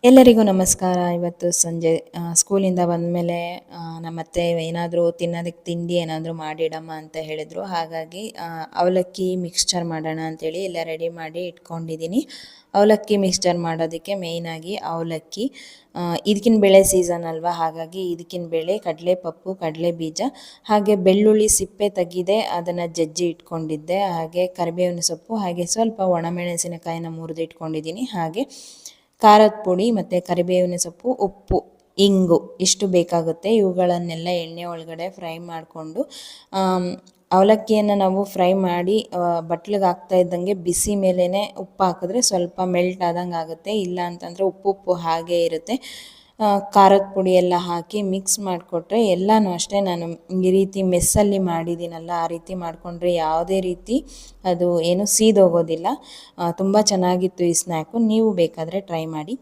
ಎಲ್ಲರಿಗೂ ನಮಸ್ಕಾರ. ಇವತ್ತು ಸಂಜೆ ಸ್ಕೂಲಿಂದ ಬಂದಮೇಲೆ ನಮ್ಮತ್ತೆ ಏನಾದರೂ ತಿನ್ನೋದಕ್ಕೆ ತಿಂಡಿ ಏನಾದರೂ ಮಾಡಿಡಮ್ಮ ಅಂತ ಹೇಳಿದರು. ಹಾಗಾಗಿ ಅವಲಕ್ಕಿ ಮಿಕ್ಸ್ಚರ್ ಮಾಡೋಣ ಅಂತೇಳಿ ಎಲ್ಲ ರೆಡಿ ಮಾಡಿ ಇಟ್ಕೊಂಡಿದ್ದೀನಿ. ಅವಲಕ್ಕಿ ಮಿಕ್ಸ್ಚರ್ ಮಾಡೋದಕ್ಕೆ ಮೇಯ್ನಾಗಿ ಅವಲಕ್ಕಿ, ಇದಕ್ಕಿನ ಬೇಳೆ ಸೀಸನ್ ಅಲ್ವಾ, ಹಾಗಾಗಿ ಇದಕ್ಕಿನ ಬೇಳೆ, ಕಡಲೆಪಪ್ಪು, ಕಡಲೆ ಬೀಜ, ಹಾಗೆ ಬೆಳ್ಳುಳ್ಳಿ ಸಿಪ್ಪೆ ತೆಗೆದೆ ಅದನ್ನು ಜಜ್ಜಿ ಇಟ್ಕೊಂಡಿದ್ದೆ. ಹಾಗೆ ಕರಿಬೇವಿನ ಸೊಪ್ಪು, ಹಾಗೆ ಸ್ವಲ್ಪ ಒಣಮೆಣಸಿನಕಾಯಿನ ಮುರಿದು ಇಟ್ಕೊಂಡಿದ್ದೀನಿ. ಹಾಗೆ ಖಾರದ ಪುಡಿ ಮತ್ತು ಕರಿಬೇವಿನ ಸೊಪ್ಪು, ಉಪ್ಪು, ಇಂಗು ಇಷ್ಟು ಬೇಕಾಗುತ್ತೆ. ಇವುಗಳನ್ನೆಲ್ಲ ಎಣ್ಣೆ ಒಳಗಡೆ ಫ್ರೈ ಮಾಡಿಕೊಂಡು, ಅವಲಕ್ಕಿಯನ್ನು ನಾವು ಫ್ರೈ ಮಾಡಿ ಬಟ್ಲಿಗೆ ಹಾಕ್ತಾ ಇದ್ದಂಗೆ ಬಿಸಿ ಮೇಲೇ ಉಪ್ಪು ಹಾಕಿದ್ರೆ ಸ್ವಲ್ಪ ಮೆಲ್ಟ್ ಆದಂಗೆ ಆಗುತ್ತೆ. ಇಲ್ಲ ಅಂತಂದರೆ ಉಪ್ಪು ಹಾಗೇ ಇರುತ್ತೆ. ಖಾರದ ಪುಡಿ ಎಲ್ಲ ಹಾಕಿ ಮಿಕ್ಸ್ ಮಾಡಿಕೊಟ್ರೆ, ಎಲ್ಲನೂ ಅಷ್ಟೇ ನಾನು ಈ ರೀತಿ ಮೆಸ್ಸಲ್ಲಿ ಮಾಡಿದ್ದೀನಲ್ಲ, ಆ ರೀತಿ ಮಾಡಿಕೊಂಡ್ರೆ ಯಾವುದೇ ರೀತಿ ಅದು ಏನು ಸೀದೋಗೋದಿಲ್ಲ. ತುಂಬ ಚೆನ್ನಾಗಿತ್ತು ಈ ಸ್ನ್ಯಾಕು. ನೀವು ಬೇಕಾದರೆ ಟ್ರೈ ಮಾಡಿ.